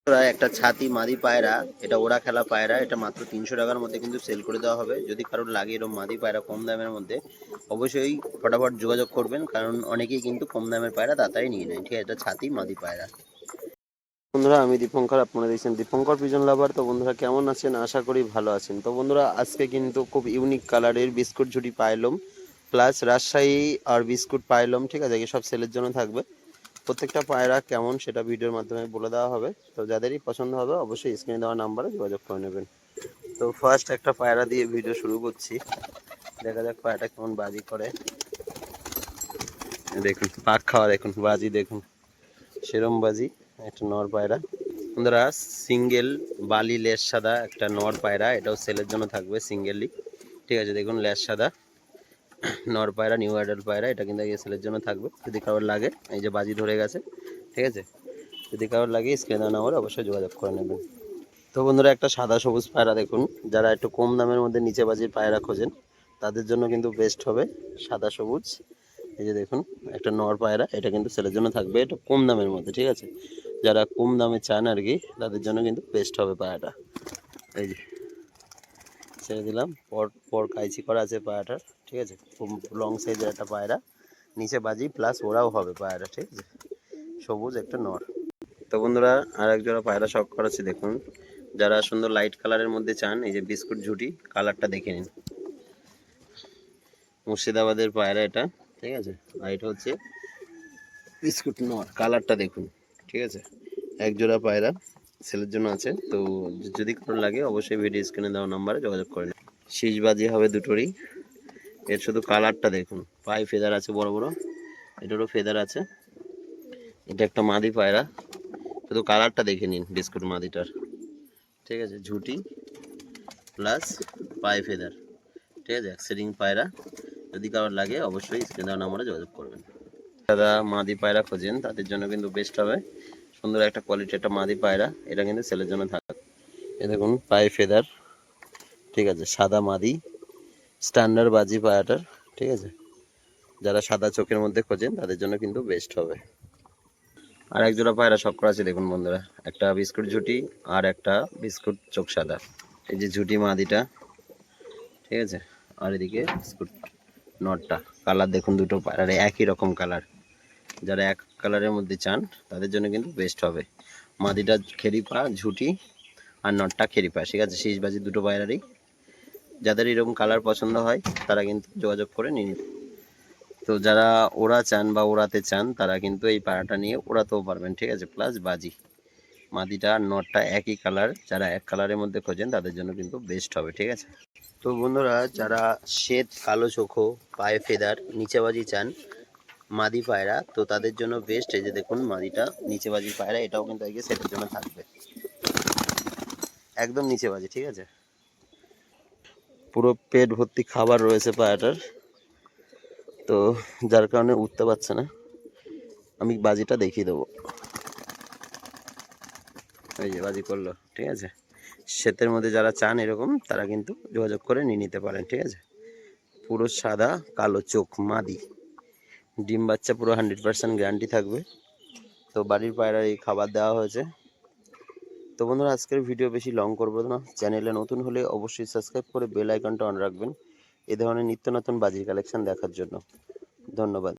প্রায় একটা ছাতি মাদি পায়রা, এটা ওরা খেলা পায়রা, এটা মাত্র 300 টাকার মধ্যে কিন্তু সেল করে দেওয়া হবে। যদি কারোর লাগে এরকম মাদি পায়রা কম দামের মধ্যে, অবশ্যই ফটাফট যোগাযোগ করবেন, কারণ অনেকেই কিন্তু কম দামের পায়রা তাড়াতাড়ি নিয়ে নেয়। ঠিক আছে, এটা ছাতি মাদি পায়রা। বন্ধুরা, আমি দীপঙ্কর, আপনারা দেখছেন দীপঙ্কর পিজন লাভার। তো বন্ধুরা, কেমন আছেন? আশা করি ভালো আছেন। তো বন্ধুরা, আজকে কিন্তু খুব ইউনিক কালারের বিস্কুট ঝুটি পাইলাম, প্লাস রাজশাহী আর বিস্কুট পাইলাম। ঠিক আছে, সব সেলের জন্য থাকবে। প্রত্যেকটা পায়রা কেমন সেটা ভিডিওর মাধ্যমে বলে দেওয়া হবে। তো যাদেরই পছন্দ হবে অবশ্যই স্ক্রিনে দেওয়া নাম্বারে যোগাযোগ করে নেবেন। তো ফার্স্ট একটা পায়রা দিয়ে ভিডিও শুরু করছি। দেখা যাক পায়রাটা কেমন বাজি করে। দেখুন পাক খাওয়া, দেখুন বাজি, দেখুন সেরম বাজি। একটা নর পায়রা। বন্ধুরা, সিঙ্গেল বালি লেস সাদা একটা নর পায়রা, এটাও সেলের জন্য থাকবে সিঙ্গেলি। ঠিক আছে, দেখুন লেস সাদা নর পায়রা, নিউ অ্যাডাল্ট পায়রা, এটা কিন্তু সেলের জন্য থাকবে। যদি কারোর লাগে, এই যে বাজি ধরে গেছে। ঠিক আছে, যদি কারোর লাগে স্ক্রিনে নাম্বারে অবশ্যই যোগাযোগ করে নেবেন। তো বন্ধুরা, একটা সাদা সবুজ পায়রা দেখুন। যারা একটু কম দামের মধ্যে নিচে বাজির পায়রা খোঁজেন তাদের জন্য কিন্তু বেস্ট হবে সাদা সবুজ। এই যে দেখুন একটা নর পায়রা, এটা কিন্তু সেলের জন্য থাকবে, এটা কম দামের মধ্যে। ঠিক আছে, যারা কম দামে চান আর কি, তাদের জন্য কিন্তু বেস্ট হবে পায়রাটা। এই যে ছেড়ে দিলাম, পর পর কাইচি করা আছে পায়রাটার। ঠিক আছে, খুব লং সাইজের একটা পায়রা, নিচে বাজি প্লাস ওরাও হবে পায়রা। ঠিক আছে, সবুজ একটা নর। তো বন্ধুরা, আর এক জোড়া পায়রা শখ করাচ্ছি দেখুন। যারা সুন্দর লাইট কালারের মধ্যে চান, এই যে বিস্কুট ঝুটি, কালারটা দেখে নিন। মুর্শিদাবাদের পায়রা এটা। ঠিক আছে, আর এটা হচ্ছে বিস্কুট নর, কালারটা দেখুন। ঠিক আছে, এক জোড়া পায়রা সেলের জন্য আছে। তো যদি কারোর লাগে অবশ্যই ভিডিও স্ক্রিনে দেওয়া নাম্বারে যোগাযোগ করে নিন। শীষবাজি হবে দুটোরই। এর শুধু কালারটা দেখুন, পায়ে ফেদার আছে বড় বড়, এটারও ফেদার আছে। এটা একটা মাদি পায়রা, শুধু কালারটা দেখে নিন বিস্কুট মাদিটার। ঠিক আছে, ঝুটি প্লাস পায়ে ফেদার। ঠিক আছে, অ্যাক্সেডিং পায়রা। যদি কারোর লাগে অবশ্যই স্ক্রিনে দেওয়া নাম্বারে যোগাযোগ করবেন। দাদা মাদি পায়রা খোঁজেন তাদের জন্য কিন্তু বেস্ট হবে। সুন্দর একটা কোয়ালিটি একটা মাদি পায়রা, এটা কিন্তু সেলের জন্য থাকে। এ দেখুন পায়ে ফেদার। ঠিক আছে, সাদা মাদি, স্ট্যান্ডার্ড বাজি পায়রাটার। ঠিক আছে, যারা সাদা চোখের মধ্যে খোঁজেন তাদের জন্য কিন্তু বেস্ট হবে। আর এক জোড়া পায়রা শখ করা আছে দেখুন বন্ধুরা, একটা বিস্কুট ঝুটি আর একটা বিস্কুট চোখ সাদা। এই যে ঝুটি মাদিটা। ঠিক আছে, আর এদিকে বিস্কুট নটটা। কালার দেখুন দুটো পায়রার একই রকম কালার। যারা এক কালারের মধ্যে চান তাদের জন্য কিন্তু বেস্ট হবে। মাদিটা খেরিপা ঝুটি আর নটটা খেরিপা। ঠিক আছে, শীষবাজি দুটো পায়রারই। যাদের এরকম কালার পছন্দ হয় তারা কিন্তু যোগাযোগ করে নিয়ে নিন। তো যারা ওরা চান বা ওড়াতে চান তারা কিন্তু এই পায়রাটা নিয়ে ওড়াতেও পারবেন। ঠিক আছে, প্লাস বাজি। মাদিটা আর নটটা একই কালার, যারা এক কালারের মধ্যে খোঁজেন তাদের জন্য কিন্তু বেস্ট হবে। ঠিক আছে, তো বন্ধুরা, যারা শ্বেত কালো চোখো পায়ে ফেদার নিচে বাজি চান মাদি পায়রা, তো তাদের জন্য বেস্ট। এই যে দেখুন মাদিটা নিচে বাজি পায়রা, এটাও কিন্তু আজকে সেটের জন্য থাকবে, একদম নিচে বাজি। ঠিক আছে, পুরো পেট ভর্তি খাবার রয়েছে পায়রাটার, তো যার কারণে উঠতে পারছে না। আমি বাজিটা দেখিয়ে দেবো। এই যে বাজি করলো। ঠিক আছে, শ্বেতের মধ্যে যারা চান এরকম তারা কিন্তু যোগাযোগ করে নিয়ে নিতে পারেন। ঠিক আছে, পুরো সাদা কালো চোখ মাদি, ডিম বাচ্চা পুরো 100% গ্যারান্টি থাকবে। তো বাড়ির পায়রার এই খাবার দেওয়া হয়েছে। তো বন্ধুরা, আজকের ভিডিও বেশি লং করবো না। চ্যানেলে নতুন হলে অবশ্যই সাবস্ক্রাইব করে বেল আইকনটা অন রাখবেন এই ধরনের নিত্য নতুন বাজির কালেকশন দেখার জন্য। ধন্যবাদ।